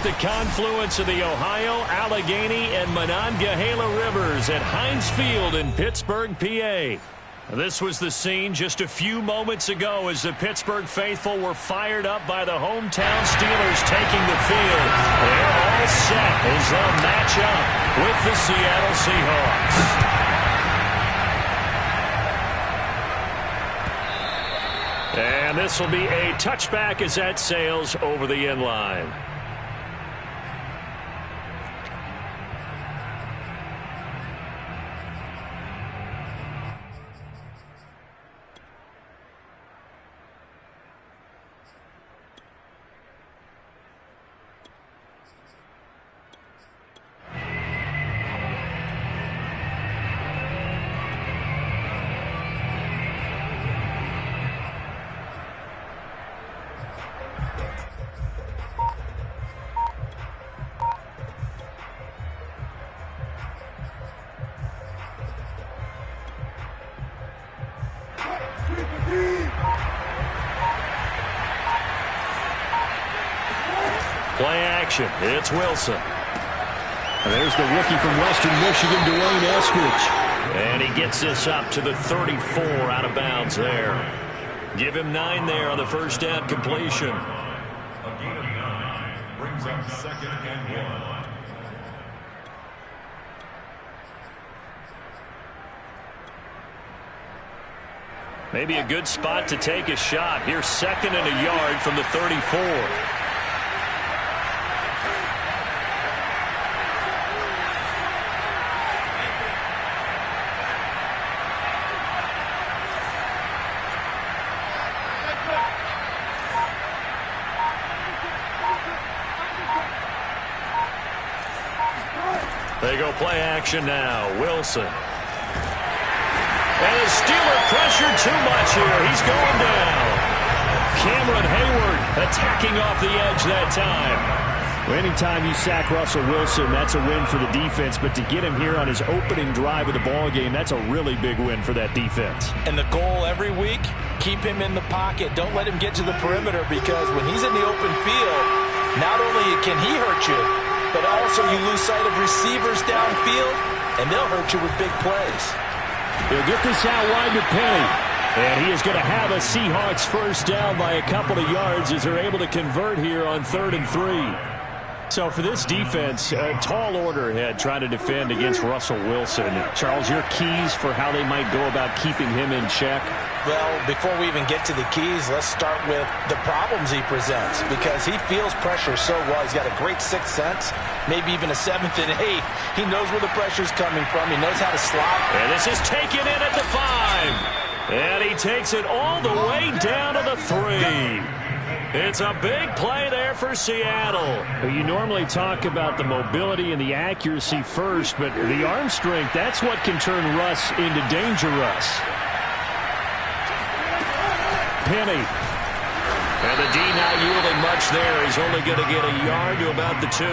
the confluence of the Ohio, Allegheny, and Monongahela rivers at Heinz Field in Pittsburgh, PA. This was the scene just a few moments ago as the Pittsburgh faithful were fired up by the hometown Steelers taking the field. They're all set as they'll match up with the Seattle Seahawks. And this will be a touchback as that sails over the end line. Play action. It's Wilson. And there's the rookie from Western Michigan, Dwayne Eskridge. And he gets this up to the 34 out of bounds there. Give him 9 there on the first down completion. A gain of 9 brings up 2nd and 1. Maybe a good spot to take a shot. Here's 2nd and a yard from the 34. They go play action now. Wilson. And the Steeler pressured too much here. He's going down. Cameron Hayward attacking off the edge that time. Well, anytime you sack Russell Wilson, that's a win for the defense. But to get him here on his opening drive of the ball game, that's a really big win for that defense. And the goal every week, keep him in the pocket. Don't let him get to the perimeter, because when he's in the open field, not only can he hurt you, but also you lose sight of receivers downfield, and they'll hurt you with big plays. He'll get this out wide to Penny. And he is going to have a Seahawks first down by a couple of yards as they're able to convert here on 3rd and 3. So for this defense, a tall order ahead trying to defend against Russell Wilson. Charles, your keys for how they might go about keeping him in check? Well, before we even get to the keys, let's start with the problems he presents, because he feels pressure so well. He's got a great sixth sense, maybe even a 7th and 8th. He knows where the pressure's coming from. He knows how to slot. And this is taken in at the 5. And he takes it all the way down to the 3. It's a big play there for Seattle. You normally talk about the mobility and the accuracy first, but the arm strength, that's what can turn Russ into danger Russ. Penny. And the D not yielding much there. He's only going to get a yard to about the 2.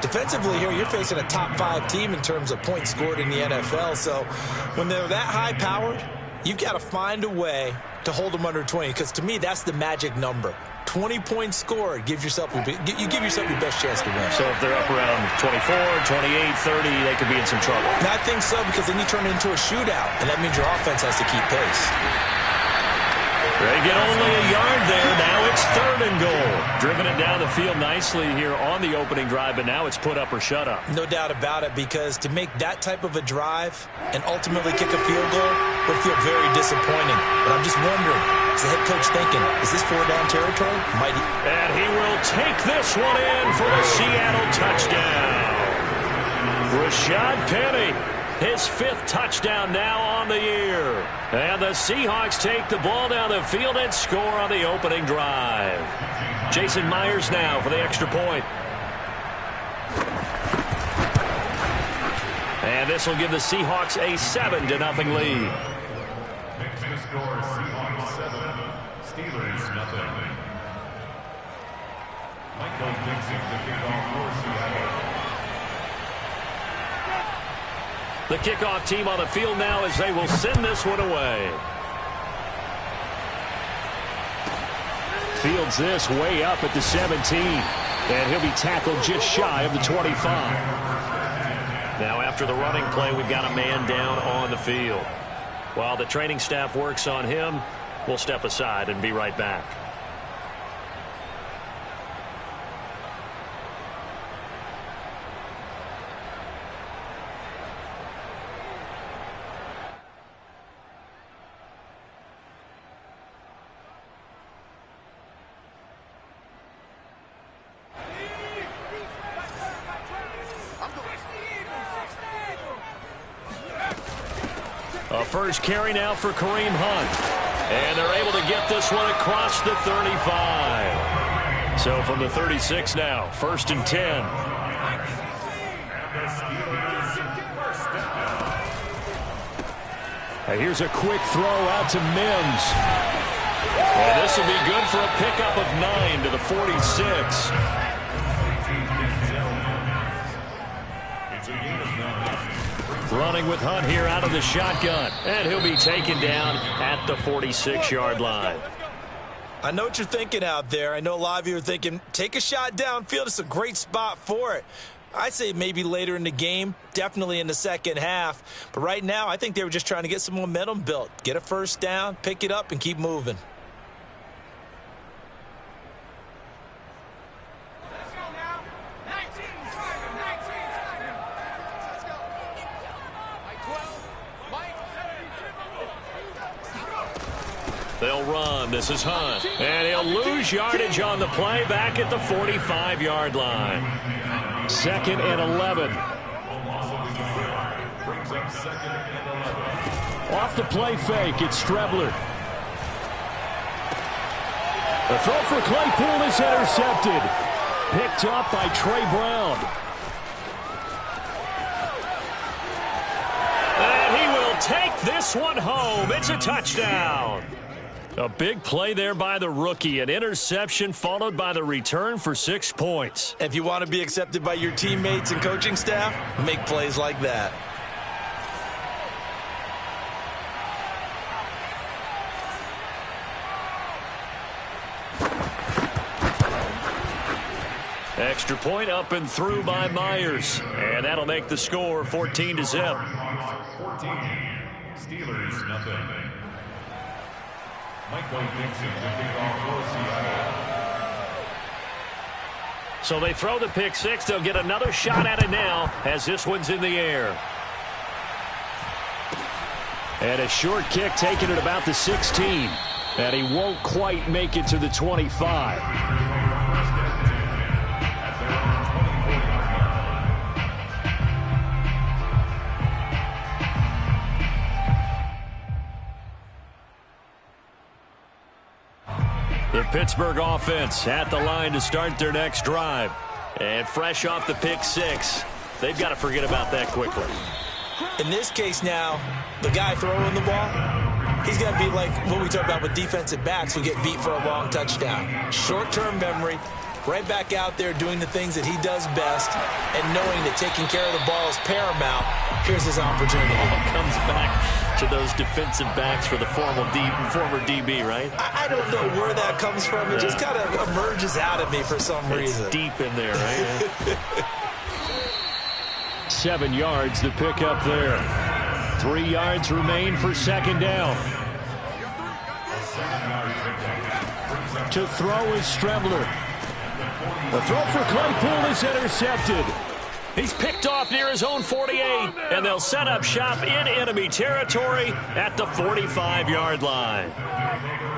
Defensively here, you're facing a top 5 team in terms of points scored in the NFL. So when they're that high-powered, you've got to find a way to hold them under 20, because to me, that's the magic number. 20 points scored, you give yourself your best chance to win. So if they're up around 24, 28, 30, they could be in some trouble. And I think so, because then you turn it into a shootout, and that means your offense has to keep pace. They get only a yard there. Now it's 3rd and goal. Driven it down the field nicely here on the opening drive, but now it's put up or shut up. No doubt about it, because to make that type of a drive and ultimately kick a field goal would feel very disappointing. But I'm just wondering, is the head coach thinking, is this 4-down territory? Might he? And he will take this one in for the Seattle touchdown. Rashad Penny. His 5th touchdown now on the year. And the Seahawks take the ball down the field and score on the opening drive. Jason Myers now for the extra point. And this will give the Seahawks a 7-0 lead. Makes the score Seahawks 7, Steelers nothing. Michael Dixon, the kickoff for Seattle. The kickoff team on the field now as they will send this one away. Fields this way up at the 17. And he'll be tackled just shy of the 25. Now after the running play, we've got a man down on the field. While the training staff works on him, we'll step aside and be right back. A first carry now for Kareem Hunt. And they're able to get this one across the 35. So from the 36 now, 1st and 10. And here's a quick throw out to Mims. And this will be good for a pickup of 9 to the 46. Running with Hunt here out of the shotgun. And he'll be taken down at the 46-yard line. I know what you're thinking out there. I know a lot of you are thinking, take a shot downfield. It's a great spot for it. I'd say maybe later in the game, definitely in the second half. But right now, I think they were just trying to get some momentum built. Get a first down, pick it up, and keep moving. They'll run. This is Hunt. And he'll lose yardage on the play back at the 45-yard line. 2nd and 11. Off the play fake, it's Strebler. The throw for Claypool is intercepted. Picked up by Trey Brown. And he will take this one home. It's a touchdown. A big play there by the rookie. An interception followed by the return for 6 points. If you want to be accepted by your teammates and coaching staff, make plays like that. Extra point up and through by Myers. And that'll make the score 14 to zip. 14. Steelers, nothing. Michael Dixon to kick off for Seattle. So they throw the pick six. They'll get another shot at it now as this one's in the air. And a short kick taken at about the 16. And he won't quite make it to the 25. The Pittsburgh offense at the line to start their next drive. And fresh off the pick six, they've got to forget about that quickly. In this case now, the guy throwing the ball, he's got to be like what we talk about with defensive backs who get beat for a long touchdown. Short-term memory, right back out there doing the things that he does best, and knowing that taking care of the ball is paramount. Here's his opportunity. Comes back to those defensive backs for the former DB, right? I don't know where that comes from. It just kind of emerges out of me for some reason. It's deep in there, right? 7 yards to pick up there. 3 yards remain for second down. To throw is Strebler. The throw for Claypool is intercepted. He's picked off near his own 48, and they'll set up shop in enemy territory at the 45-yard line.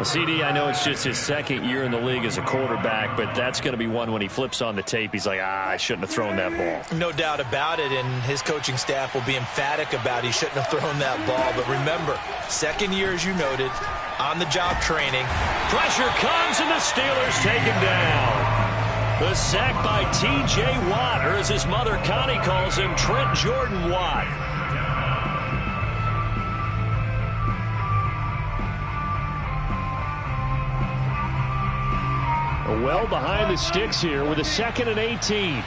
CD, I know it's just his second year in the league as a quarterback, but that's going to be one when he flips on the tape, he's like, I shouldn't have thrown that ball. No doubt about it, and his coaching staff will be emphatic about he shouldn't have thrown that ball. But remember, second year, as you noted, on-the-job training. Pressure comes, and the Steelers take him down. The sack by T.J. Watt, or as his mother Connie calls him, Trent Jordan Watt. Well behind the sticks here with a 2nd and 18.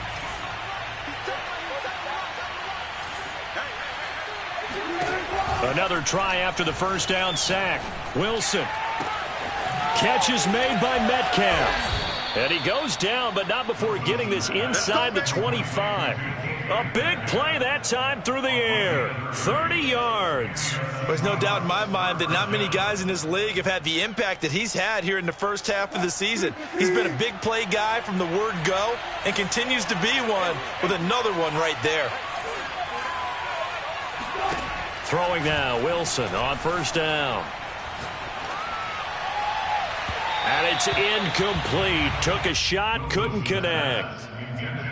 Another try after the first down sack. Wilson. Catch is made by Metcalf. And he goes down, but not before getting this inside the 25. A big play that time through the air. 30 yards. There's no doubt in my mind that not many guys in this league have had the impact that he's had here in the first half of the season. He's been a big play guy from the word go and continues to be one with another one right there. Throwing now, Wilson on first down. And it's incomplete. Took a shot, couldn't connect.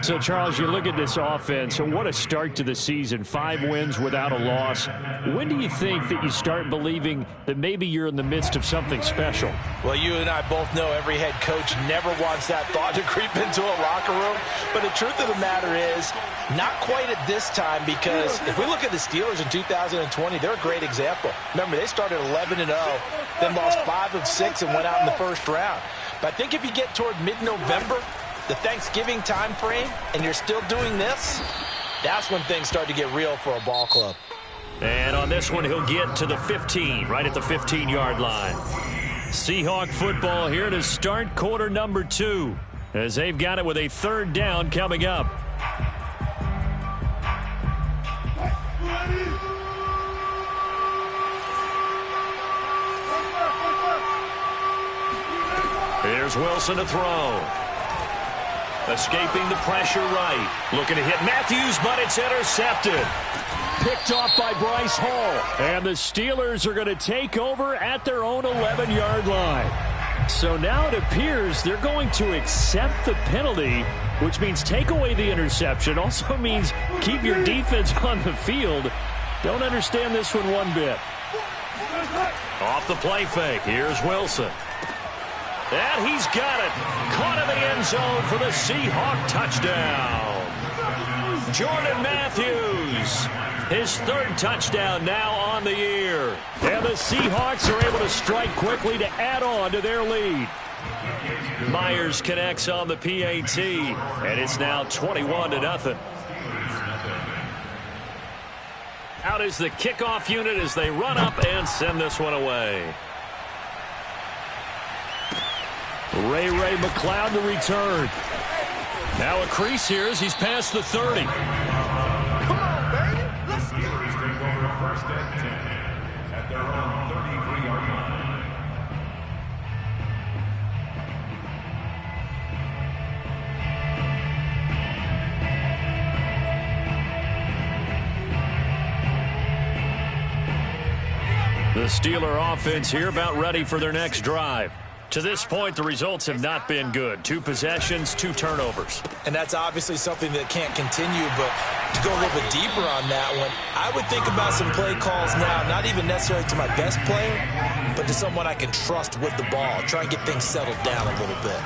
So, Charles, you look at this offense, and what a start to the season. 5 wins without a loss. When do you think that you start believing that maybe you're in the midst of something special? Well, you and I both know every head coach never wants that thought to creep into a locker room. But the truth of the matter is, not quite at this time, because if we look at the Steelers in 2020, they're a great example. Remember, they started 11-0, then lost 5 of 6 and went out in the first round. But I think if you get toward mid-November, the Thanksgiving time frame, and you're still doing this, that's when things start to get real for a ball club. And on this one, he'll get to the 15, right at the 15-yard line. Seahawk football here to start quarter number 2, as they've got it with a 3rd down coming up. Here's Wilson to throw. Escaping the pressure right. Looking to hit Matthews, but it's intercepted. Picked off by Bryce Hall. And the Steelers are going to take over at their own 11-yard line. So now it appears they're going to accept the penalty, which means take away the interception. Also means keep your defense on the field. Don't understand this one bit. Off the play fake. Here's Wilson. And he's got it. Caught in the end zone for the Seahawk touchdown. Jordan Matthews. His 3rd touchdown now on the year. And the Seahawks are able to strike quickly to add on to their lead. Myers connects on the PAT. And it's now 21-0. Out is the kickoff unit as they run up and send this one away. Ray McLeod to return. Now a crease here as he's past the 30. Come on, baby. Let's take over 1st and 10 at their own 33-yard line. The Steeler offense here about ready for their next drive. To this point, the results have not been good. 2 possessions, 2 turnovers. And that's obviously something that can't continue, but to go a little bit deeper on that one, I would think about some play calls now, not even necessarily to my best player, but to someone I can trust with the ball. Try and get things settled down a little bit.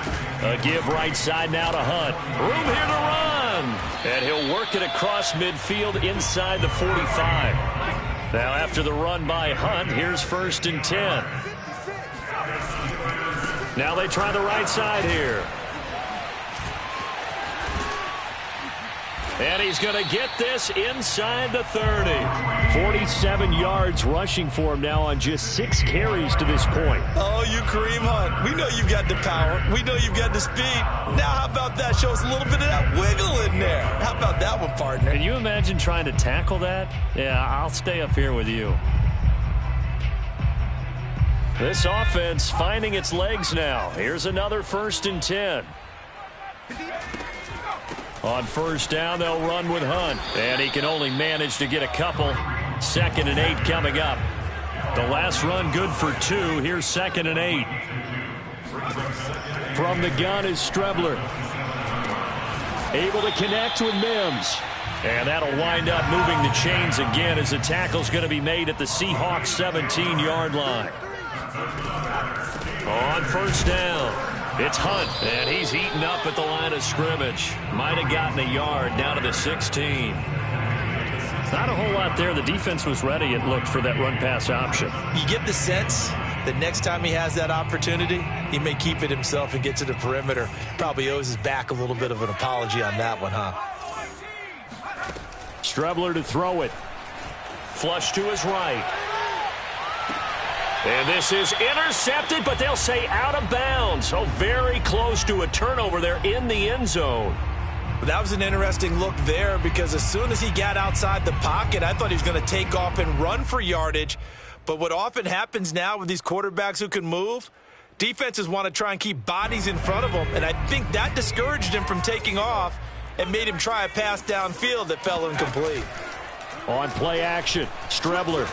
A give right side now to Hunt. Room here to run. And he'll work it across midfield inside the 45. Now after the run by Hunt, here's 1st and 10. Now they try the right side here. And he's going to get this inside the 30. 47 yards rushing for him now on just 6 carries to this point. Oh, you Kareem Hunt. We know you've got the power. We know you've got the speed. Now how about that? Show us a little bit of that wiggle in there. How about that one, partner? Can you imagine trying to tackle that? Yeah, I'll stay up here with you. This offense finding its legs now. Here's another 1st and 10. On 1st down, they'll run with Hunt. And he can only manage to get a couple. 2nd and 8 coming up. The last run good for 2. Here's 2nd and 8. From the gun is Strebler. Able to connect with Mims. And that'll wind up moving the chains again as the tackle's going to be made at the Seahawks 17-yard line. On 1st down, it's Hunt, and he's eaten up at the line of scrimmage. Might have gotten a yard down to the 16. Not a whole lot there. The defense was ready, it looked, for that run-pass option. You get the sense that next time he has that opportunity, he may keep it himself and get to the perimeter. Probably owes his back a little bit of an apology on that one, huh? Strebler to throw it. Flush to his right. And this is intercepted, but they'll say out of bounds. So very close to a turnover there in the end zone. That was an interesting look there because as soon as he got outside the pocket, I thought he was going to take off and run for yardage. But what often happens now with these quarterbacks who can move, defenses want to try and keep bodies in front of them, and I think that discouraged him from taking off and made him try a pass downfield that fell incomplete. On play action, Strebler.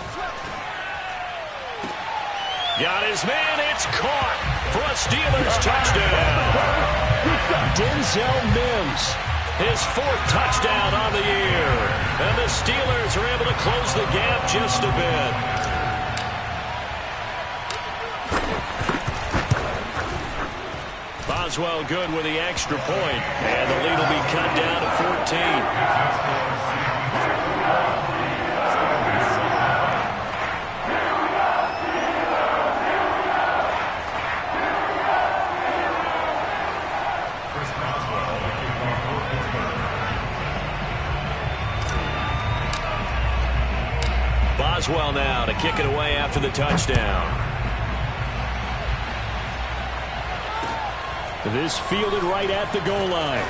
Got his man, it's caught for a Steelers touchdown. Denzel Mims. His 4th touchdown on the year. And the Steelers are able to close the gap just a bit. Boswell good with the extra point, and the lead will be cut down to 14. Boswell now to kick it away after the touchdown. This fielded right at the goal line.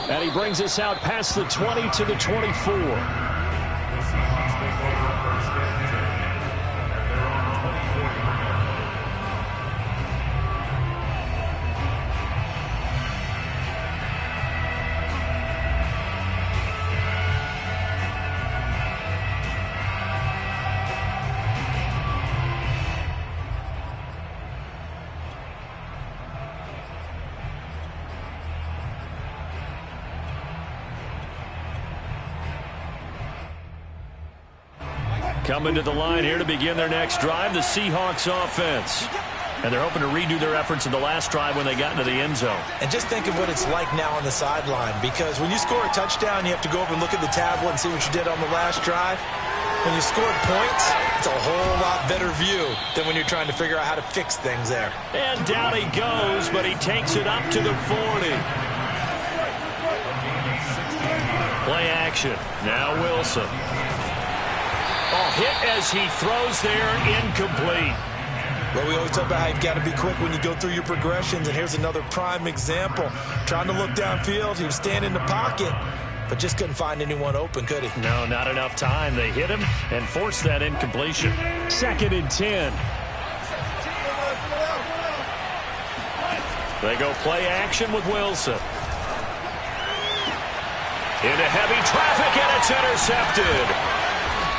And he brings us out past the 20 to the 24. Coming to the line here to begin their next drive, the Seahawks offense. And they're hoping to redo their efforts in the last drive when they got into the end zone. And just think of what it's like now on the sideline, because when you score a touchdown, you have to go over and look at the tablet and see what you did on the last drive. When you scored points, it's a whole lot better view than when you're trying to figure out how to fix things there. And down he goes, but he takes it up to the 40. Play action. Now Wilson. Oh, hit as he throws there, incomplete. Well, we always talk about how you've got to be quick when you go through your progressions, and here's another prime example. Trying to look downfield, he was standing in the pocket, but just couldn't find anyone open, could he? No, not enough time. They hit him and forced that incompletion. 2nd and 10. They go play action with Wilson. Into heavy traffic, and it's intercepted.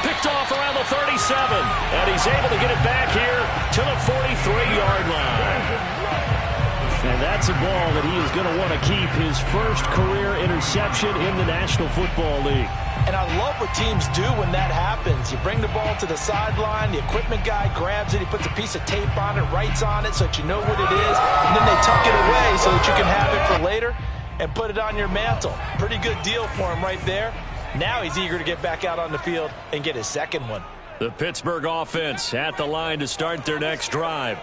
Picked off around the 37, and he's able to get it back here to the 43-yard line. And that's a ball that he is going to want to keep, his first career interception in the National Football League. And I love what teams do when that happens. You bring the ball to the sideline, the equipment guy grabs it, he puts a piece of tape on it, writes on it so that you know what it is, and then they tuck it away so that you can have it for later and put it on your mantle. Pretty good deal for him right there. Now he's eager to get back out on the field and get his second one. The Pittsburgh offense at the line to start their next drive.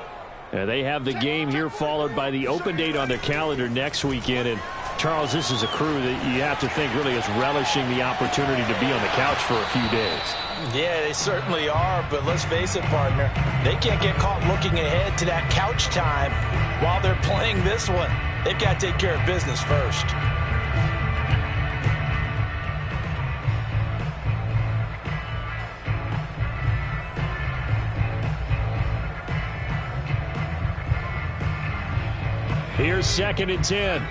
And they have the game here followed by the open date on their calendar next weekend. And, Charles, this is a crew that you have to think really is relishing the opportunity to be on the couch for a few days. Yeah, they certainly are. But let's face it, partner, they can't get caught looking ahead to that couch time while they're playing this one. They've got to take care of business first. Here's 2nd and 10.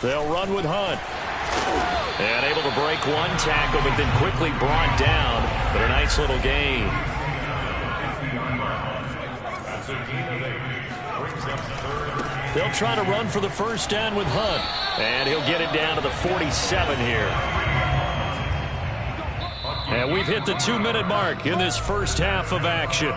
They'll run with Hunt. And able to break one tackle, but then quickly brought down. But a nice little gain. They'll try to run for the first down with Hunt. And he'll get it down to the 47 here. And we've hit the 2-minute mark in this first half of action.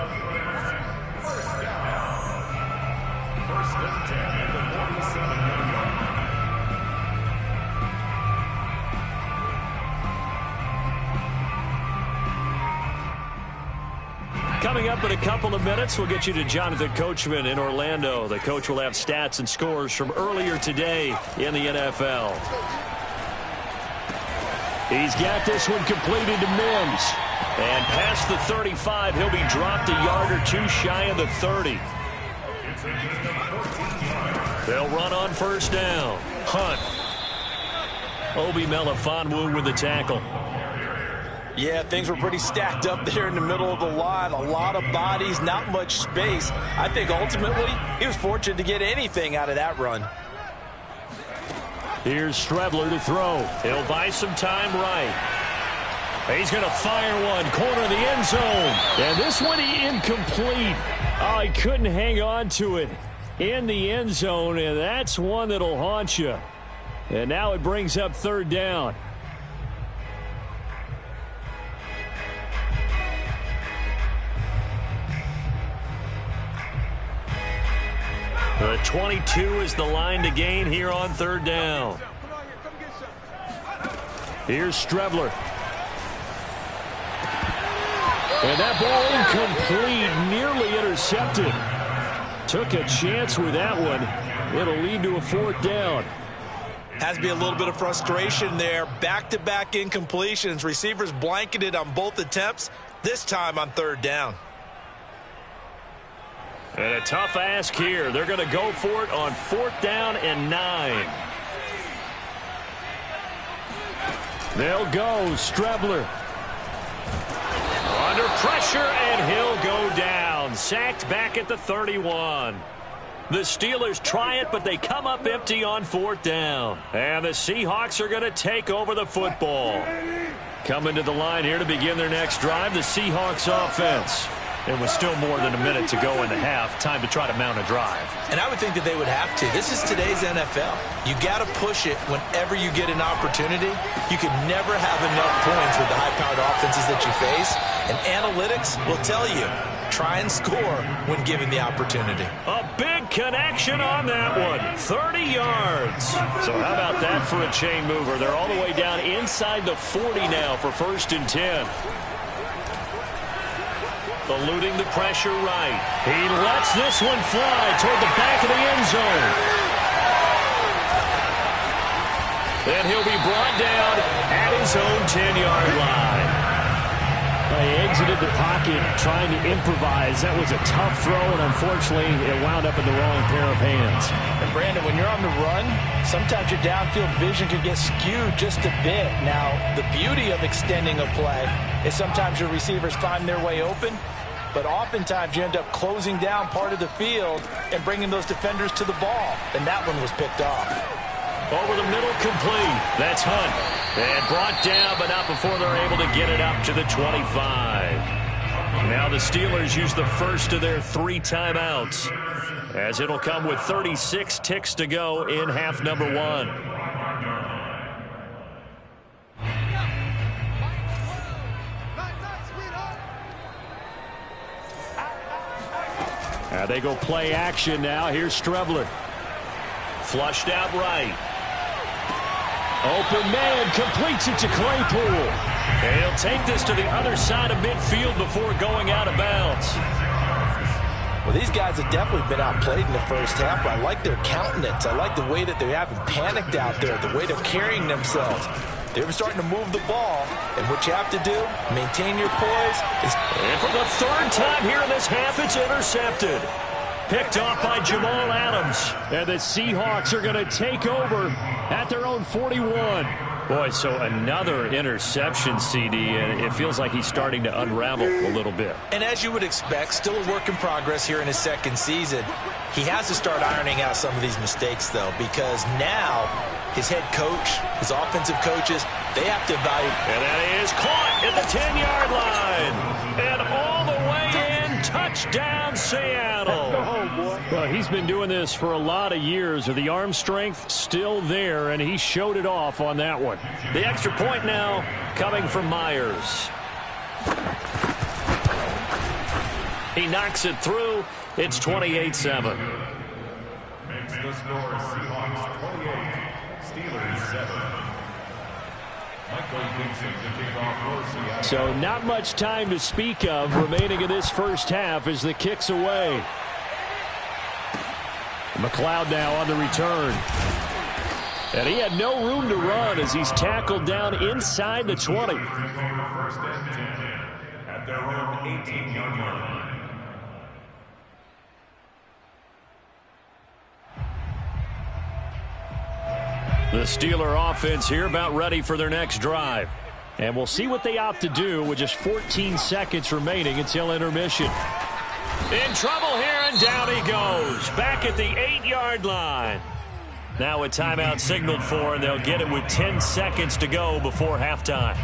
Coming up in a couple of minutes, we'll get you to Jonathan Coachman in Orlando. The coach will have stats and scores from earlier today in the NFL. He's got this one completed to Mims. And past the 35, he'll be dropped a yard or two shy of the 30. They'll run on first down. Hunt. Obi Melifonwu with the tackle. Yeah, things were pretty stacked up there in the middle of the line. A lot of bodies, not much space. I think ultimately he was fortunate to get anything out of that run. Here's Strebler to throw. He'll buy some time right. He's going to fire one, corner of the end zone. And this one incomplete. Oh, he couldn't hang on to it in the end zone, and that's one that'll haunt you. And now it brings up third down. The 22 is the line to gain here on third down. Here's Strebler. And that ball incomplete, nearly intercepted. Took a chance with that one. It'll lead to a fourth down. Has to be a little bit of frustration there. Back-to-back incompletions. Receivers blanketed on both attempts, this time on third down. And a tough ask here. They're going to go for it on fourth down and 9. They'll go. Strebler. Under pressure, and he'll go down. Sacked back at the 31. The Steelers try it, but they come up empty on fourth down. And the Seahawks are going to take over the football. Coming to the line here to begin their next drive, the Seahawks offense. And with still more than a minute to go in the half, time to try to mount a drive. And I would think that they would have to. This is today's NFL. You got to push it whenever you get an opportunity. You can never have enough points with the high-powered offenses that you face. And analytics will tell you, try and score when given the opportunity. A big connection on that one. 30 yards. So how about that for a chain mover? They're all the way down inside the 40 now for first and 10. Eluding the pressure right. He lets this one fly toward the back of the end zone. Then he'll be brought down at his own 10-yard line. He exited the pocket trying to improvise. That was a tough throw, and unfortunately, it wound up in the wrong pair of hands. And Brandon, when you're on the run, sometimes your downfield vision can get skewed just a bit. Now, the beauty of extending a play is sometimes your receivers find their way open, but oftentimes you end up closing down part of the field and bringing those defenders to the ball. And that one was picked off. Over the middle, complete. That's Hunt. And brought down, but not before they're able to get it up to the 25. Now the Steelers use the first of their 3 timeouts, as it'll come with 36 ticks to go in half number 1. They go play action now. Here's Strebler. Flushed out right. Open man, completes it to Claypool. And he'll take this to the other side of midfield before going out of bounds. Well, these guys have definitely been outplayed in the first half, but I like their countenance. I like the way that they haven't panicked out there, the way they're carrying themselves. They're starting to move the ball, and what you have to do, maintain your poise. And for the third time here in this half, it's intercepted. Picked off by Jamal Adams. And the Seahawks are going to take over at their own 41. Boy, so another interception, CD, and it feels like he's starting to unravel a little bit. And as you would expect, still a work in progress here in his second season. He has to start ironing out some of these mistakes, though, because now his head coach, his offensive coaches, they have to evaluate. And that is caught at the 10-yard line. And all the way in, touchdown, Seattle. Well, he's been doing this for a lot of years. The arm strength still there, and he showed it off on that one. The extra point now coming from Myers. He knocks it through. It's 28-7. Makes the score Seahawks 28, Steelers 7. So not much time to speak of remaining in this first half as the kick's away. McLeod now on the return. And he had no room to run as he's tackled down inside the 20. First and 10 at their own 18-yard line. The Steeler offense here about ready for their next drive. And we'll see what they opt to do with just 14 seconds remaining until intermission. In trouble here, and down he goes. Back at the 8-yard line. Now a timeout signaled for, and they'll get it with 10 seconds to go before halftime.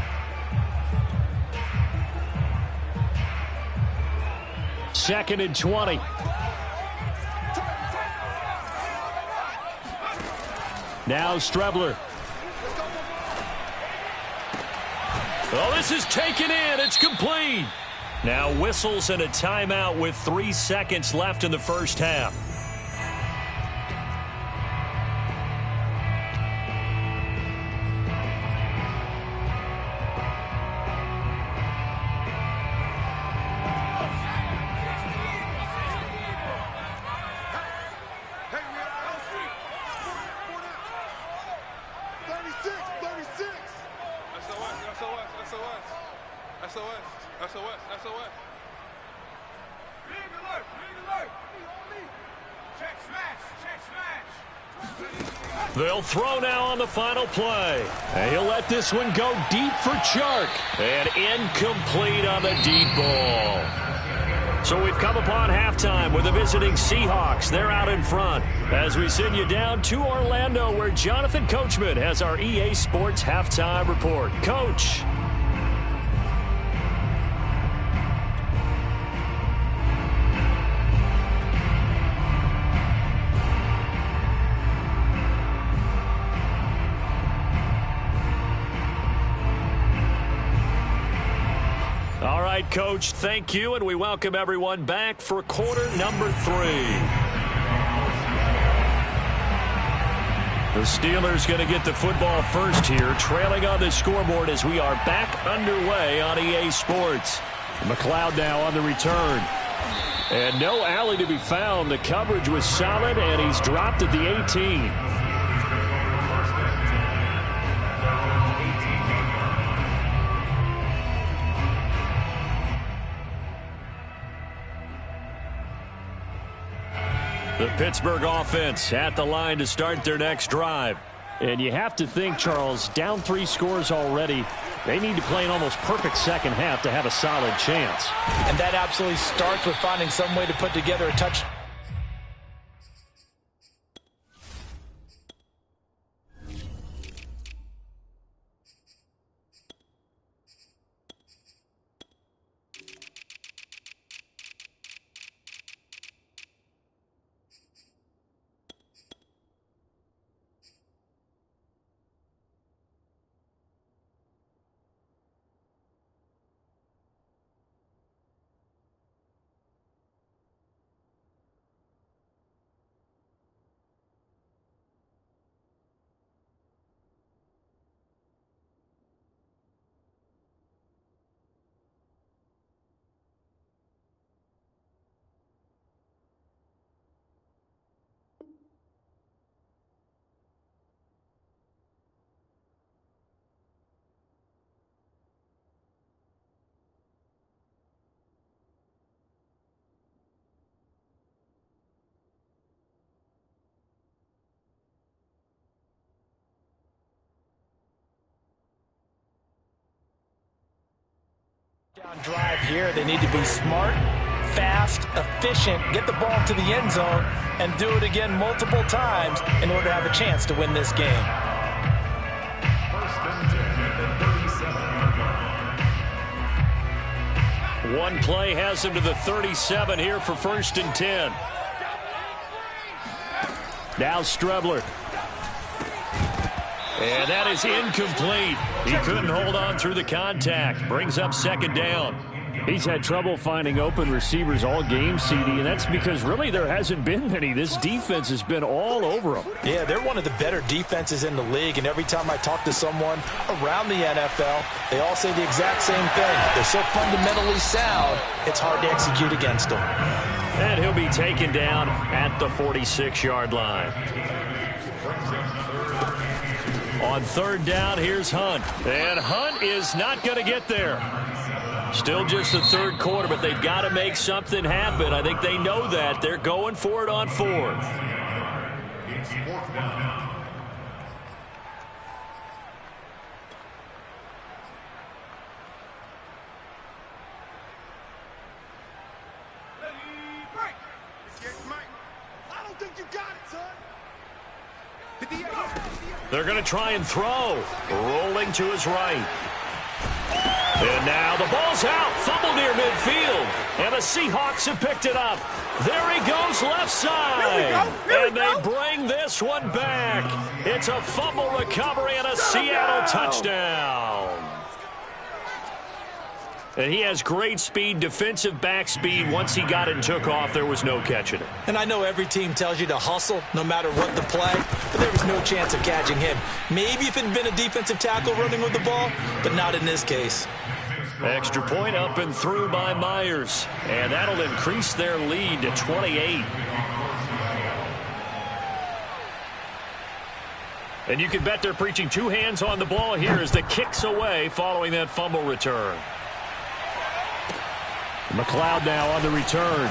Second and 20. Now Strebler. Oh, this is taken in. It's complete. Now whistles and a timeout with 3 seconds left in the first half. They'll throw now on the final play. And he'll let this one go deep for Chark. And incomplete on the deep ball. So we've come upon halftime with the visiting Seahawks. They're out in front as we send you down to Orlando, where Jonathan Coachman has our EA Sports halftime report. Coach. All right, Coach, thank you, and we welcome everyone back for quarter number 3. The Steelers going to get the football first here, trailing on the scoreboard as we are back underway on EA Sports. McLeod now on the return. And no alley to be found. The coverage was solid, and he's dropped at the 18. The Pittsburgh offense at the line to start their next drive. And you have to think, Charles, down 3 scores already. They need to play an almost perfect second half to have a solid chance. And that absolutely starts with finding some way to put together a touchdown. Drive here. They need to be smart, fast, efficient, get the ball to the end zone, and do it again multiple times in order to have a chance to win this game. First and 10 at the 37-yard line. One play has him to the 37 here for first and 10. Now Strebler. And that is incomplete. He couldn't hold on through the contact. Brings up second down. He's had trouble finding open receivers all game, CD, and that's because really there hasn't been many. This defense has been all over them. Yeah, they're one of the better defenses in the league, and every time I talk to someone around the NFL, they all say the exact same thing. They're so fundamentally sound, it's hard to execute against them. And he'll be taken down at the 46-yard line. On third down, here's Hunt. And Hunt is not going to get there. Still just the third quarter, but they've got to make something happen. I think they know that. They're going for it on fourth. It's fourth down. They're going to try and throw. Rolling to his right. And now the ball's out. Fumble near midfield. And the Seahawks have picked it up. There he goes left side. And they bring this one back. It's a fumble recovery and a Seattle touchdown. And he has great speed, defensive back speed. Once he got it and took off, there was no catching it. And I know every team tells you to hustle no matter what the play, but there was no chance of catching him. Maybe if it had been a defensive tackle running with the ball, but not in this case. Extra point up and through by Myers. And that'll increase their lead to 28. And you can bet they're preaching two hands on the ball here as the kick's away following that fumble return. McLeod now on the return.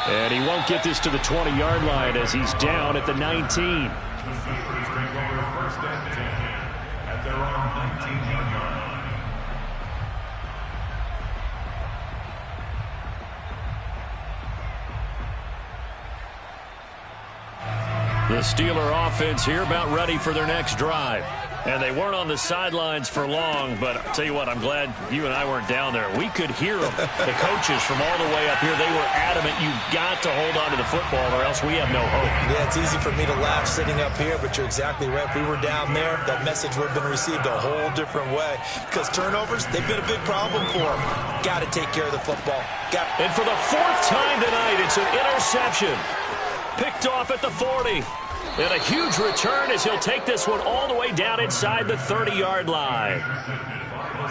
And he won't get this to the 20-yard line as he's down at the 19. The Steelers take over first and 10 at their own 19-yard line. The Steeler offense here about ready for their next drive. And they weren't on the sidelines for long, but I'll tell you what, I'm glad you and I weren't down there. We could hear them. The coaches from all the way up here, they were adamant, you've got to hold on to the football or else we have no hope. Yeah, it's easy for me to laugh sitting up here, but you're exactly right. If we were down there, that message would have been received a whole different way. Because turnovers, they've been a big problem for them. Got to take care of the football. And for the fourth time tonight, it's an interception. Picked off at the 40. And a huge return as he'll take this one all the way down inside the 30-yard line.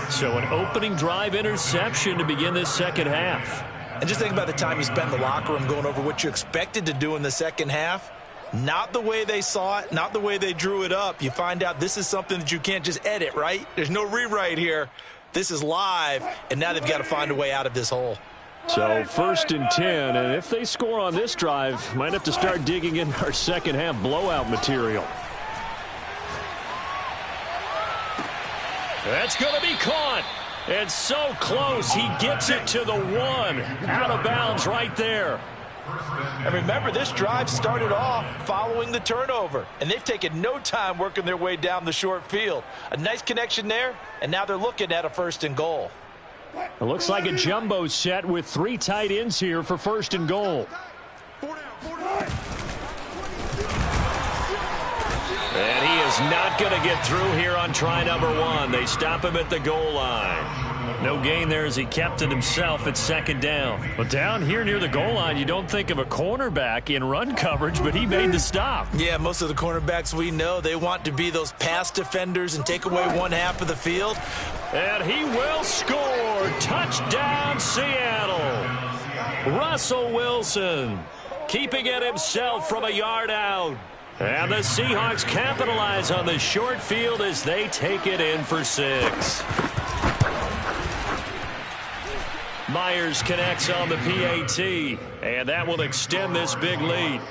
So an opening drive interception to begin this second half. And just think about the time you spent in the locker room going over what you expected to do in the second half. Not the way they saw it, not the way they drew it up. You find out this is something that you can't just edit, right? There's no rewrite here. This is live, and now they've got to find a way out of this hole. So first and 10, and if they score on this drive, might have to start digging in our second half blowout material. That's going to be caught. And so close, he gets it to the 1. Out of bounds right there. And remember, this drive started off following the turnover, and they've taken no time working their way down the short field. A nice connection there, and now they're looking at a first and goal. It looks like a jumbo set with 3 tight ends here for first and goal. And he is not going to get through here on try number 1. They stop him at the goal line. No gain there as he kept it himself at second down. But down here near the goal line, you don't think of a cornerback in run coverage, but he made the stop. Yeah, most of the cornerbacks we know, they want to be those pass defenders and take away one half of the field. And he will score. Touchdown, Seattle. Russell Wilson keeping it himself from a yard out. And the Seahawks capitalize on the short field as they take it in for 6. Myers connects on the PAT, and that will extend this big lead.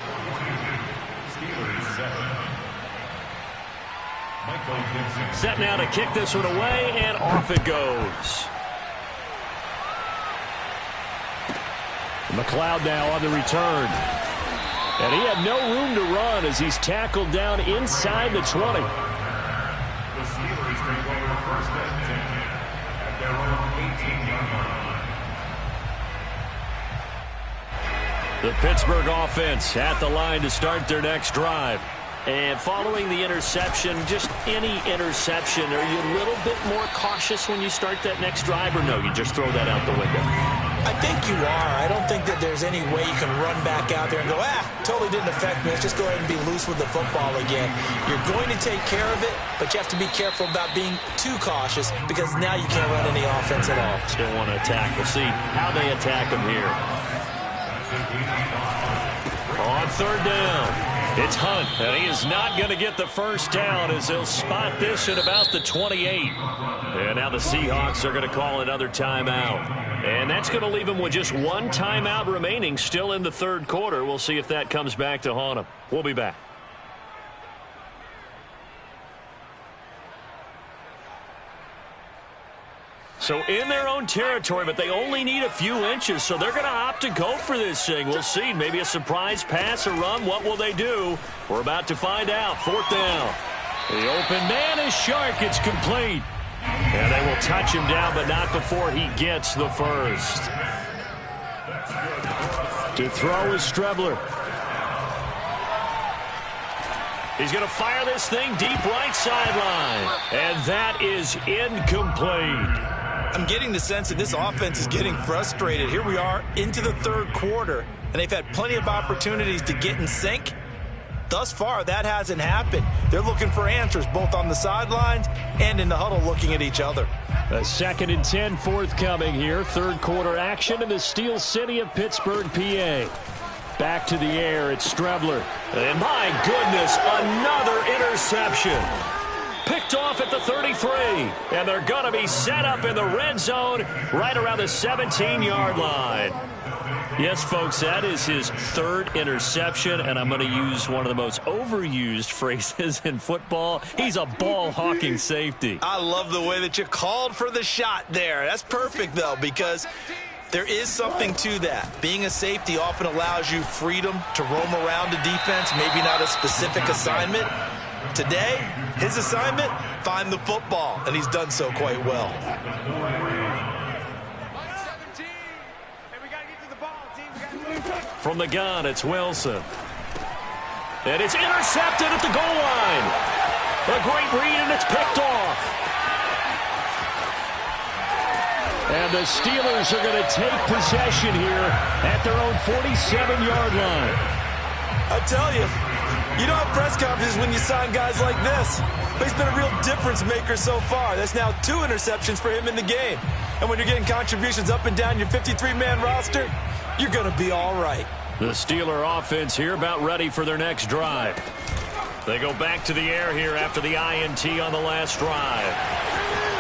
Set now to kick this one away, and off it goes. McLeod now on the return. And he had no room to run as he's tackled down inside the 20. The Steelers take over first and 10 at their own 18-yard line. The Pittsburgh offense at the line to start their next drive. And following the interception, just any interception, are you a little bit more cautious when you start that next drive, or no, you just throw that out the window? I think you are. I don't think that there's any way you can run back out there and go, totally didn't affect me. Let's just go ahead and be loose with the football again. You're going to take care of it, but you have to be careful about being too cautious because now you can't run any offense at all. Still want to attack. We'll see how they attack them here. On third down. It's Hunt, and he is not going to get the first down as he'll spot this at about the 28. And now the Seahawks are going to call another timeout. And that's going to leave him with just one timeout remaining still in the third quarter. We'll see if that comes back to haunt him. We'll be back. So in their own territory, but they only need a few inches, so they're going to opt to go for this thing. We'll see. Maybe a surprise pass or run. What will they do? We're about to find out. Fourth down. The open man is Shark. It's complete. And they will touch him down, but not before he gets the first. To throw is Strebler. He's going to fire this thing deep right sideline. And that is incomplete. I'm getting the sense that this offense is getting frustrated. Here we are into the third quarter, and they've had plenty of opportunities to get in sync. Thus far, that hasn't happened. They're looking for answers both on the sidelines and in the huddle looking at each other. A 2nd and 10 forthcoming here. Third quarter action in the Steel City of Pittsburgh, PA. Back to the air, it's Strebler. And my goodness, another interception. Picked off at the 33. And they're going to be set up in the red zone right around the 17-yard line. Yes, folks, that is his third interception, and I'm going to use one of the most overused phrases in football. He's a ball-hawking safety. I love the way that you called for the shot there. That's perfect, though, because there is something to that. Being a safety often allows you freedom to roam around the defense, maybe not a specific assignment. Today, his assignment, find the football, and he's done so quite well. From the gun, it's Wilson. And it's intercepted at the goal line. A great read, and it's picked off. And the Steelers are going to take possession here at their own 47-yard line. I tell you, you don't have press conferences when you sign guys like this. But he's been a real difference maker so far. That's now 2 interceptions for him in the game. And when you're getting contributions up and down your 53-man roster, you're going to be all right. The Steeler offense here about ready for their next drive. They go back to the air here after the INT on the last drive.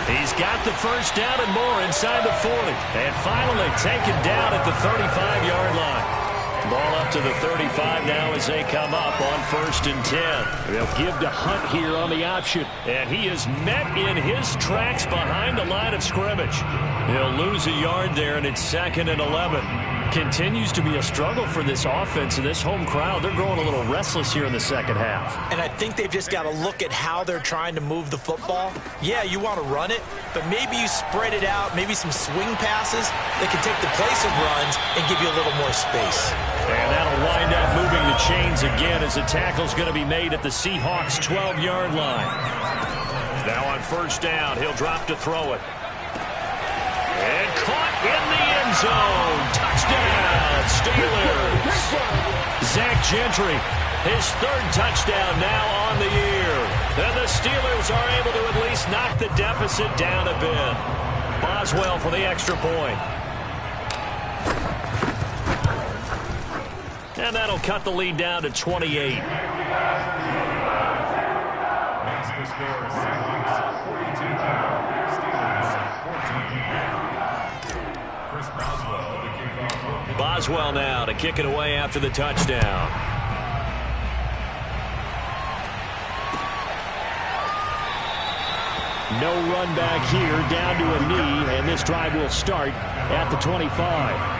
He's got the first down and more inside the 40. And finally taken down at the 35-yard line. Ball up to the 35 now as they come up on 1st and 10. They'll give to Hunt here on the option. And he is met in his tracks behind the line of scrimmage. He'll lose a yard there, and it's 2nd and 11. Continues to be a struggle for this offense and this home crowd. They're growing a little restless here in the second half. And I think they've just got to look at how they're trying to move the football. Yeah, you want to run it, but maybe you spread it out, maybe some swing passes that can take the place of runs and give you a little more space. And that'll wind up moving the chains again as the tackle's going to be made at the Seahawks' 12-yard line. Now on 1st down, he'll drop to throw it. And caught in the end zone. Touchdown, Steelers. Zach Gentry, his 3rd touchdown now on the year. And the Steelers are able to at least knock the deficit down a bit. Boswell for the extra point. And that'll cut the lead down to 28. Makes the score Seahawks 42, Steelers 14. Chris Boswell to kick off. Boswell now to kick it away after the touchdown. No run back here, down to a knee, and this drive will start at the 25.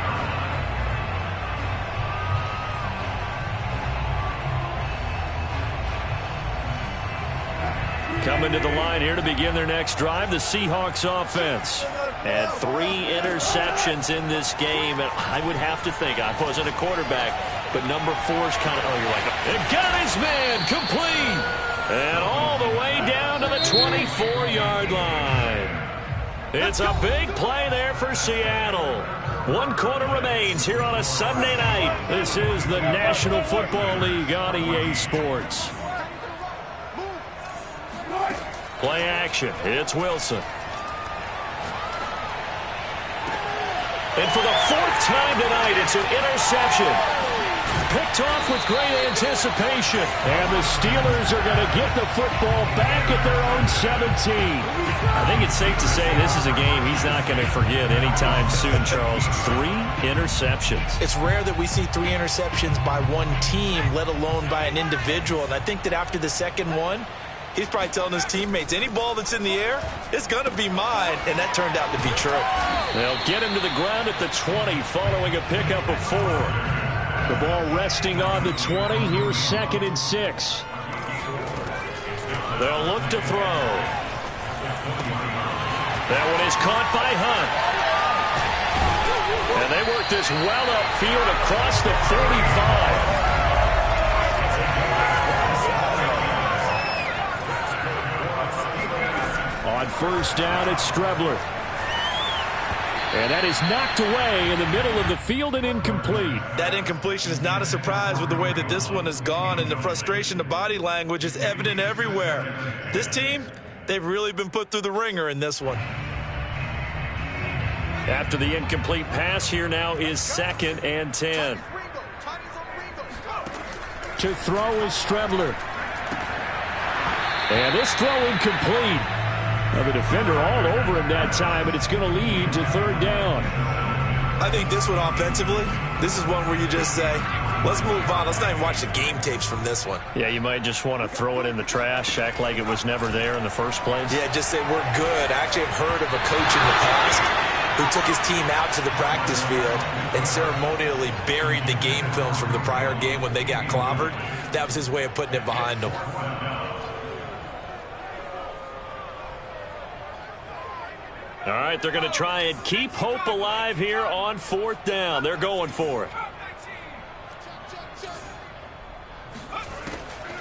Coming to the line here to begin their next drive, the Seahawks offense. And 3 interceptions in this game. And I would have to think, I wasn't a quarterback, but number 4's kind of, oh, you're like, and got his man complete. And all the way down to the 24-yard line. It's a big play there for Seattle. 1 quarter remains here on a Sunday night. This is the National Football League on EA Sports. Play action. It's Wilson. And for the 4th time tonight, it's an interception. Picked off with great anticipation. And the Steelers are going to get the football back at their own 17. I think it's safe to say this is a game he's not going to forget anytime soon, Charles. 3 interceptions. It's rare that we see 3 interceptions by one team, let alone by an individual. And I think that after the second one, he's probably telling his teammates, any ball that's in the air, it's going to be mine. And that turned out to be true. They'll get him to the ground at the 20 following a pickup of 4. The ball resting on the 20. Here's 2nd and 6. They'll look to throw. That one is caught by Hunt. And they work this well upfield across the 45. On first down, it's Strebler. And that is knocked away in the middle of the field and incomplete. That incompletion is not a surprise with the way that this one has gone, and the frustration, the body language is evident everywhere. This team, they've really been put through the ringer in this one. After the incomplete pass, here now is 2nd and 10. To throw is Strebler. And this throw incomplete. The defender all over him that time, and it's going to lead to 3rd down. I think this one offensively, this is one where you just say, let's move on. Let's not even watch the game tapes from this one. Yeah, you might just want to throw it in the trash, act like it was never there in the first place. Yeah, just say we're good. I actually have heard of a coach in the past who took his team out to the practice field and ceremonially buried the game films from the prior game when they got clobbered. That was his way of putting it behind them. All right, they're going to try and keep hope alive here on 4th down. They're going for it.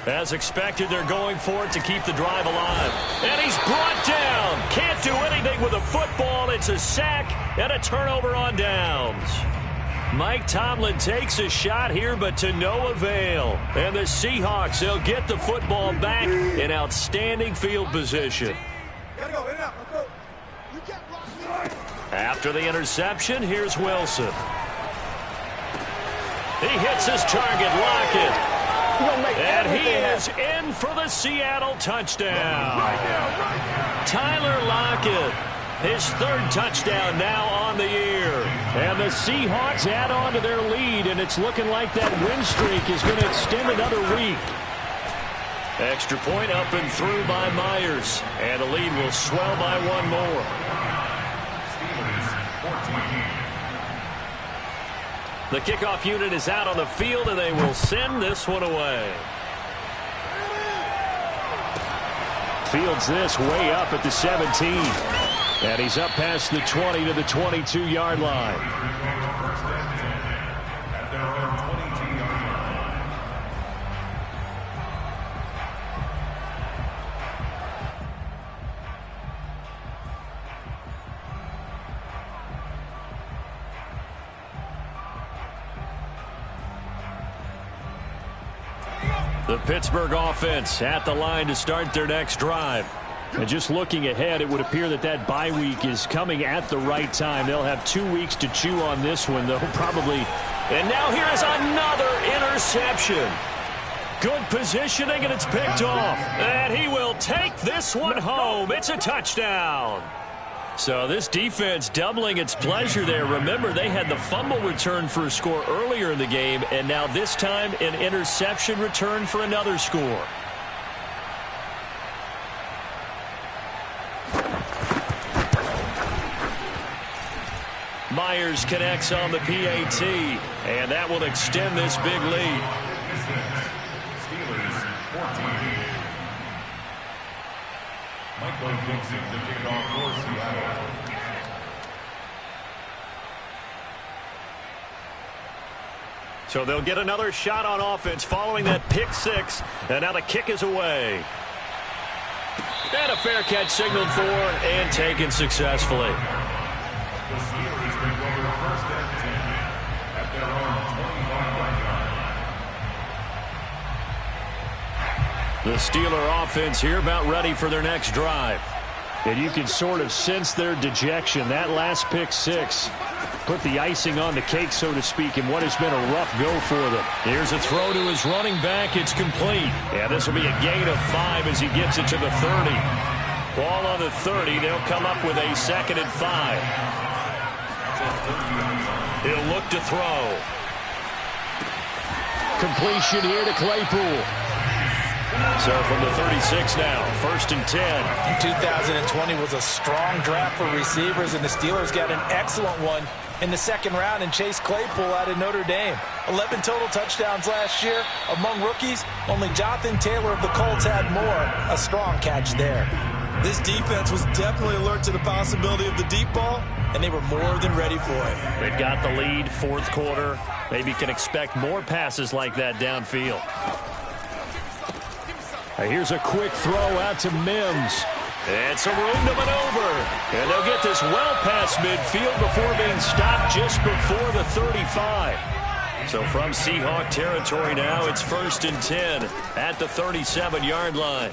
As expected, they're going for it to keep the drive alive. And he's brought down. Can't do anything with a football. It's a sack and a turnover on downs. Mike Tomlin takes a shot here, but to no avail. And the Seahawks, they'll get the football back in outstanding field position. After the interception, here's Wilson. He hits his target, Lockett. And he is in for the Seattle touchdown. Tyler Lockett, his 3rd touchdown now on the year. And the Seahawks add on to their lead, and it's looking like that win streak is going to extend another week. Extra point up and through by Myers. And the lead will swell by 1 more. The kickoff unit is out on the field, and they will send this one away. Fields this way up at the 17. And he's up past the 20 to the 22-yard line. The Pittsburgh offense at the line to start their next drive. And just looking ahead, it would appear that that bye week is coming at the right time. They'll have 2 weeks to chew on this one, though, probably. And now here is another interception. Good positioning, and it's picked off. And he will take this one home. It's a touchdown. So this defense doubling its pleasure there. Remember, they had the fumble return for a score earlier in the game, and now this time an interception return for another score. Myers connects on the PAT, and that will extend this big lead. Steelers 14. Michael Dixon to kick off for Seattle. So they'll get another shot on offense following that pick 6, and now the kick is away. And a fair catch signaled for and taken successfully. The Steelers take over first and 10 at their own 25-yard line. The Steeler offense here about ready for their next drive. And you can sort of sense their dejection. That last pick 6 Put the icing on the cake, so to speak, in what has been a rough go for them. Here's a throw to his running back. It's complete. Yeah, this will be a gain of 5 as he gets it to the 30. Ball on the 30. They'll come up with a 2nd and 5. He'll look to throw. Completion here to Claypool. So from the 36 now, 1st and 10. 2020 was a strong draft for receivers, and the Steelers got an excellent one in the 2nd round and Chase Claypool out of Notre Dame. 11 total touchdowns last year. Among rookies, only Jonathan Taylor of the Colts had more. A strong catch there. This defense was definitely alert to the possibility of the deep ball, and they were more than ready for it. They've got the lead, 4th quarter. Maybe can expect more passes like that downfield. Here's a quick throw out to Mims. And some room to maneuver. And they'll get this well past midfield before being stopped just before the 35. So from Seahawk territory now, it's 1st and 10 at the 37-yard line.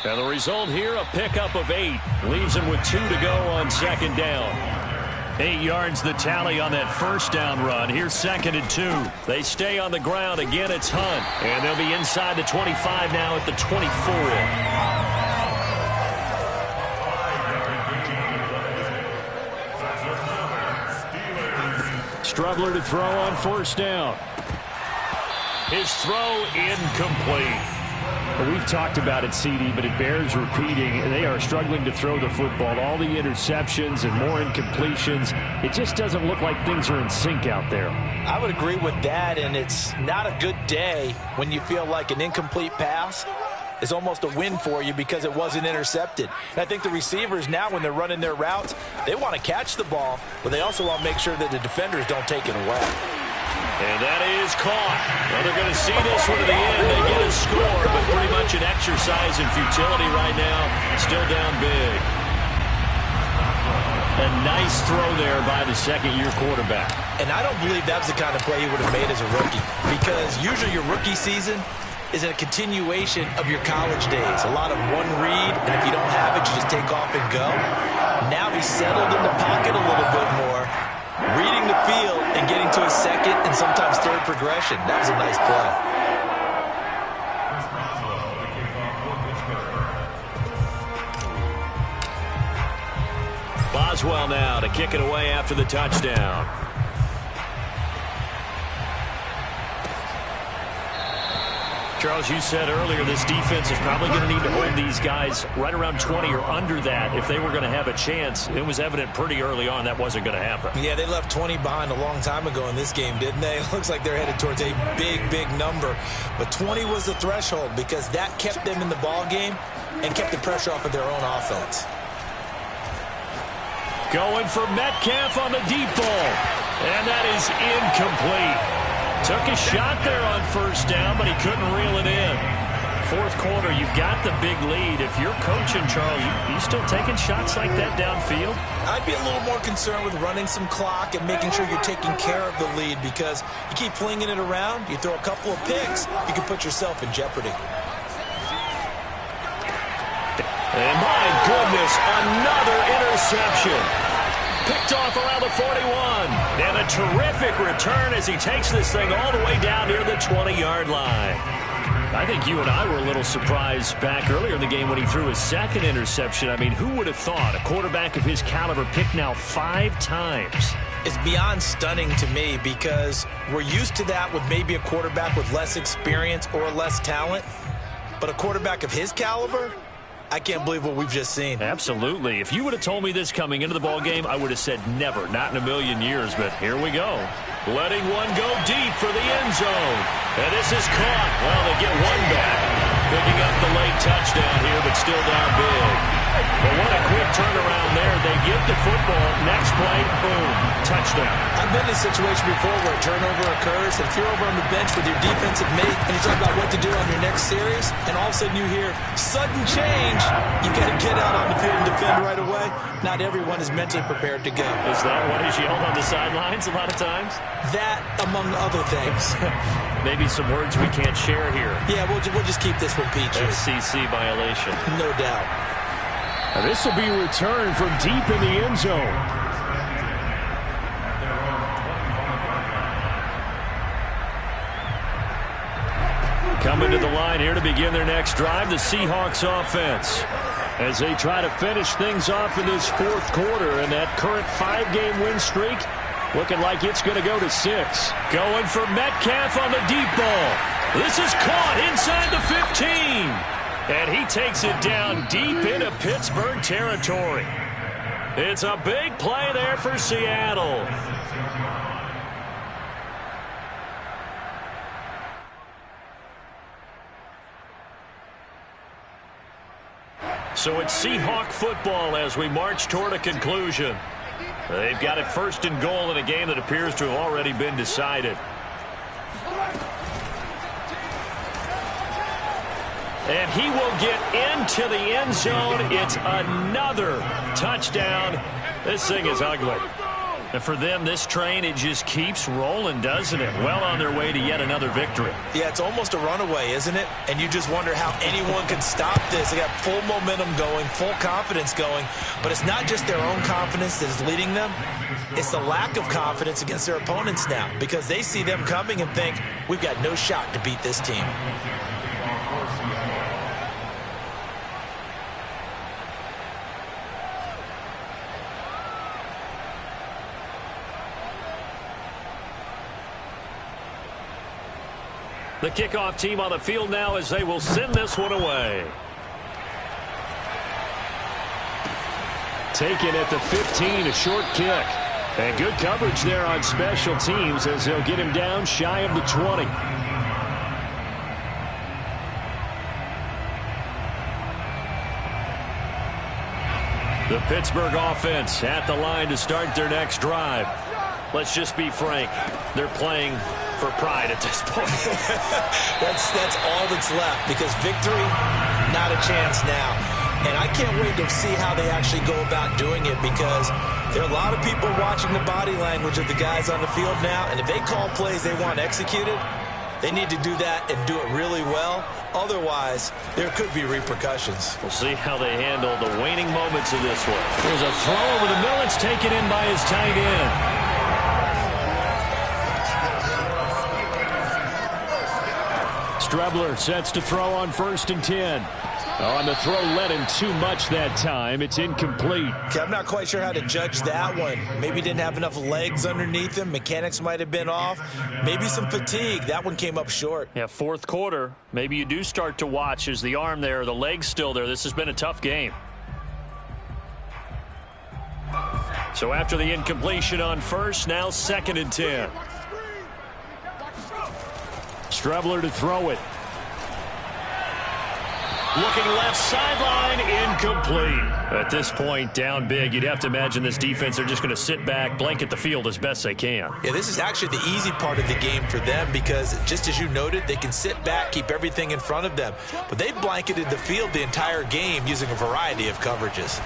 And the result here, a pickup of 8. Leaves them with 2 to go on 2nd down. 8 yards the tally on that 1st down run. Here's 2nd and 2. They stay on the ground. Again, it's Hunt. And they'll be inside the 25 now at the 24. Strubler to throw on 1st down. His throw incomplete. We've talked about it, CD, but it bears repeating. They are struggling to throw the football. All the interceptions and more incompletions. It just doesn't look like things are in sync out there. I would agree with that, and it's not a good day when you feel like an incomplete pass is almost a win for you because it wasn't intercepted. And I think the receivers now, when they're running their routes, they want to catch the ball, but they also want to make sure that the defenders don't take it away. And that is caught. Well, they're going to see this one to the end. They get a score, but pretty much an exercise in futility right now. Still down big. A nice throw there by the 2nd-year quarterback. And I don't believe that was the kind of play he would have made as a rookie, because usually your rookie season is a continuation of your college days. A lot of one read, and if you don't have it, you just take off and go. Now he's settled in the pocket a little bit more, reading the field and getting to a 2nd and sometimes 3rd progression. That was a nice play. Boswell now to kick it away after the touchdown. Charles, you said earlier this defense is probably going to need to hold these guys right around 20 or under that if they were going to have a chance. It was evident pretty early on that wasn't going to happen. Yeah, they left 20 behind a long time ago in this game, didn't they? It looks like they're headed towards a big, big number. But 20 was the threshold because that kept them in the ball game and kept the pressure off of their own offense. Going for Metcalf on the deep ball. And that is incomplete. Took a shot there on 1st down, but he couldn't reel it in. 4th quarter, you've got the big lead. If you're coaching, Charles, you still taking shots like that downfield? I'd be a little more concerned with running some clock and making sure you're taking care of the lead, because you keep flinging it around, you throw a couple of picks, you can put yourself in jeopardy. And my goodness, another interception. Picked off around the 41. And a terrific return as he takes this thing all the way down near the 20-yard line. I think you and I were a little surprised back earlier in the game when he threw his 2nd interception. I mean, who would have thought a quarterback of his caliber picked now 5 times? It's beyond stunning to me because we're used to that with maybe a quarterback with less experience or less talent. But a quarterback of his caliber, I can't believe what we've just seen. Absolutely. If you would have told me this coming into the ballgame, I would have said never, not in a million years. But here we go. Letting one go deep for the end zone. And this is caught. Well, they get one back. Picking up the late touchdown here, but still down big. But what a quick turnaround there. They get the football. Next play, boom, touchdown. I've been in a situation before where a turnover occurs, and if you're over on the bench with your defensive mate and you talk about what to do on your next series, and all of a sudden you hear sudden change, you got to get out on the field and defend right away. Not everyone is mentally prepared to go. Is that what is yelled on the sidelines a lot of times? That, among other things. Maybe some words we can't share here. Yeah, we'll just keep this one peachy. SEC violation. No doubt. This will be returned from deep in the end zone. Coming to the line here to begin their next drive, the Seahawks offense. As they try to finish things off in this fourth quarter, and that current 5-game win streak looking like it's going to go to 6. Going for Metcalf on the deep ball. This is caught inside the 15. And he takes it down deep into Pittsburgh territory. It's a big play there for Seattle. So it's Seahawk football as we march toward a conclusion. They've got it 1st and goal in a game that appears to have already been decided. And he will get into the end zone. It's another touchdown. This thing is ugly. And for them, this train, it just keeps rolling, doesn't it? Well on their way to yet another victory. Yeah, it's almost a runaway, isn't it? And you just wonder how anyone can stop this. They got full momentum going, full confidence going. But it's not just their own confidence that is leading them. It's the lack of confidence against their opponents now, because they see them coming and think, we've got no shot to beat this team. The kickoff team on the field now as they will send this one away. Taken at the 15, a short kick. And good coverage there on special teams as they'll get him down shy of the 20. The Pittsburgh offense at the line to start their next drive. Let's just be frank. They're playing for pride at this point. that's all that's left, because victory, not a chance now. And I can't wait to see how they actually go about doing it, because there are a lot of people watching the body language of the guys on the field now, and if they call plays they want executed, they need to do that and do it really well. Otherwise, there could be repercussions. We'll see how they handle the waning moments of this one. There's a throw over the middle. It's taken in by his tight end. Strebler sets to throw on 1st and 10. On the throw, led him too much that time. It's incomplete. Okay, I'm not quite sure how to judge that one. Maybe didn't have enough legs underneath him. Mechanics might have been off. Maybe some fatigue. That one came up short. Yeah, fourth quarter. Maybe you do start to watch. Is the arm there, the leg's still there? This has been a tough game. So after the incompletion on 1st, now 2nd and 10. Strebler to throw it. Looking left sideline, incomplete. At this point, down big, you'd have to imagine this defense, they're just going to sit back, blanket the field as best they can. Yeah, this is actually the easy part of the game for them, because just as you noted, they can sit back, keep everything in front of them. But they've blanketed the field the entire game using a variety of coverages.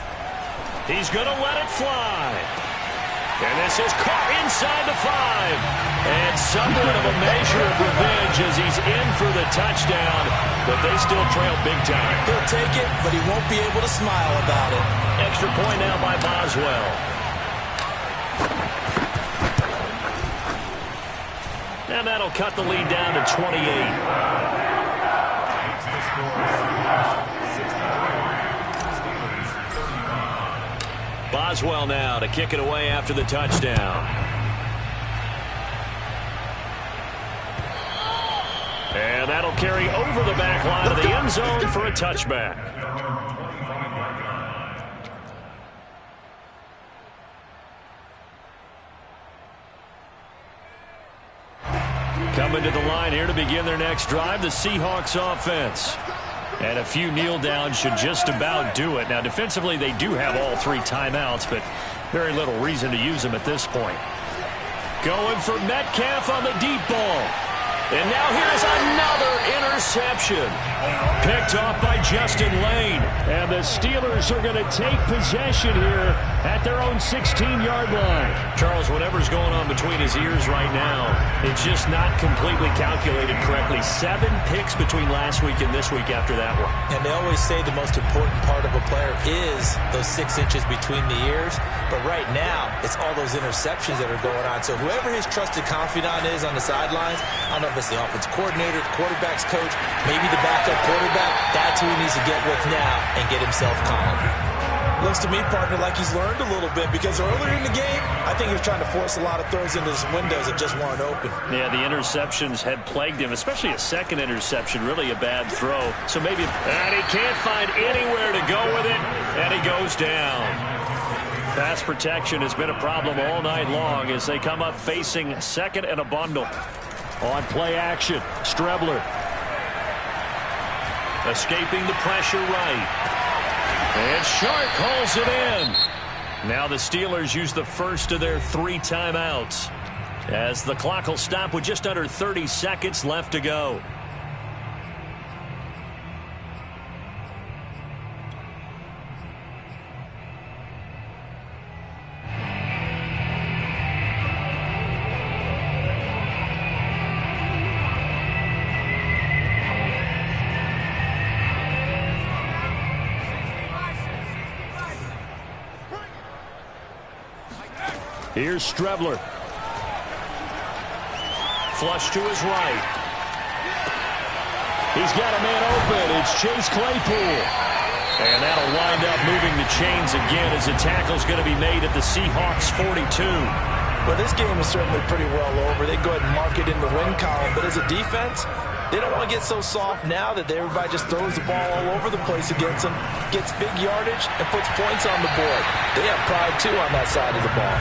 He's going to let it fly. And this is caught inside the 5. And somewhat of a measure of revenge as he's in for the touchdown. But they still trail big time. He'll take it, but he won't be able to smile about it. Extra point now by Boswell. And that'll cut the lead down to 28. Boswell now to kick it away after the touchdown. And that'll carry over the back line of the end zone for a touchback. Coming to the line here to begin their next drive, the Seahawks offense. And a few kneel downs should just about do it. Now, defensively, they do have all 3 timeouts, but very little reason to use them at this point. Going for Metcalf on the deep ball. And now here's another interception. Picked off by Justin Lane. And the Steelers are going to take possession here at their own 16-yard line. Charles, whatever's going on between his ears right now, it's just not completely calculated correctly. 7 picks between last week and this week after that one. And they always say the most important part of a player is those 6 inches between the ears. But right now, it's all those interceptions that are going on. So whoever his trusted confidant is on the sidelines, I don't know if Travis, the offense coordinator, the quarterback's coach, maybe the backup quarterback. That's who he needs to get with now and get himself calm. Looks to me, partner, like he's learned a little bit because earlier in the game, I think he was trying to force a lot of throws into his windows that just weren't open. Yeah, the interceptions had plagued him, especially a second interception, really a bad throw. So maybe, and he can't find anywhere to go with it, and he goes down. Pass protection has been a problem all night long as they come up facing second and a bundle. On play action, Strebler. Escaping the pressure right. And Shark calls it in. Now the Steelers use the first of their 3 timeouts as the clock will stop with just under 30 seconds left to go. Here's Strebler. Flush to his right. He's got a man open. It's Chase Claypool. And that'll wind up moving the chains again as the tackle's going to be made at the Seahawks 42. Well, this game is certainly pretty well over. They go ahead and mark it in the win column. But as a defense, they don't want to get so soft now that everybody just throws the ball all over the place against them, gets big yardage, and puts points on the board. They have pride, too, on that side of the ball.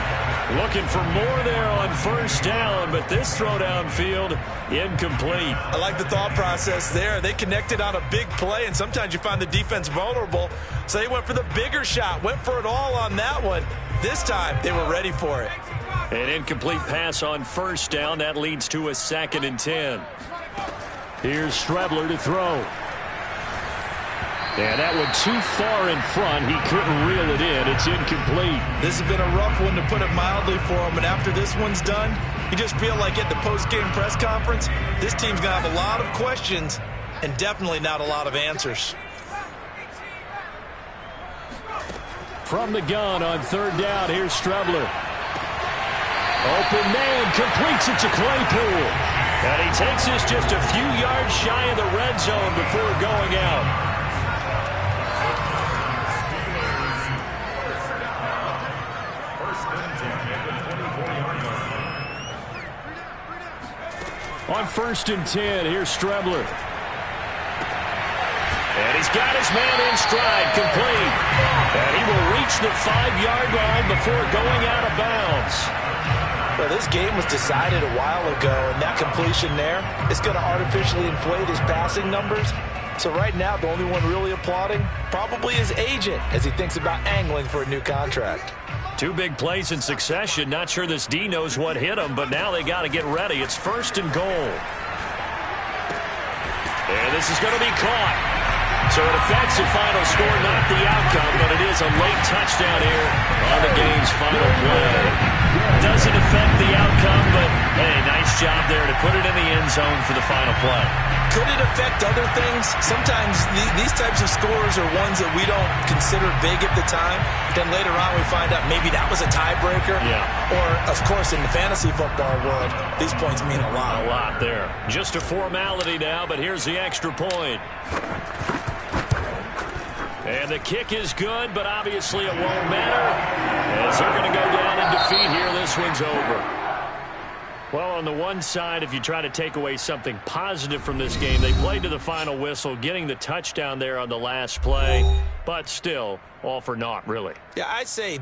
Looking for more there on first down, but this throw downfield incomplete. I like the thought process there. They connected on a big play, and sometimes you find the defense vulnerable. So they went for the bigger shot, went for it all on that one. This time, they were ready for it. An incomplete pass on first down. That leads to a 2nd and 10. Here's Strebler to throw. And that one too far in front. He couldn't reel it in. It's incomplete. This has been a rough one, to put it mildly, for him. And after this one's done, you just feel like at the post-game press conference, this team's going to have a lot of questions and definitely not a lot of answers. From the gun on 3rd down, here's Strebler. Open man, completes it to Claypool. And he takes this just a few yards shy of the red zone before going out. On 1st and 10, here's Strebler. And he's got his man in stride, complete. And he will reach the 5-yard line before going out of bounds. Well, this game was decided a while ago, and that completion there is going to artificially inflate his passing numbers. So right now, the only one really applauding probably his agent as he thinks about angling for a new contract. 2 big plays in succession. Not sure this D knows what hit him, but now they got to get ready. It's 1st and goal. And this is going to be caught. So it affects the final score, not the outcome, but it is a late touchdown here on the game's final play. Doesn't affect the outcome, but hey, nice job there to put it in the end zone for the final play. Could it affect other things? Sometimes these types of scores are ones that we don't consider big at the time. Then later on we find out maybe that was a tiebreaker. Yeah. Or, of course, in the fantasy football world, these points mean a lot. A lot there. Just a formality now, but here's the extra point. And the kick is good, but obviously it won't matter as they're going to go down in defeat here. This one's over. Well, on the one side, if you try to take away something positive from this game, they played to the final whistle, getting the touchdown there on the last play, but still all for naught, really. Yeah, I'd say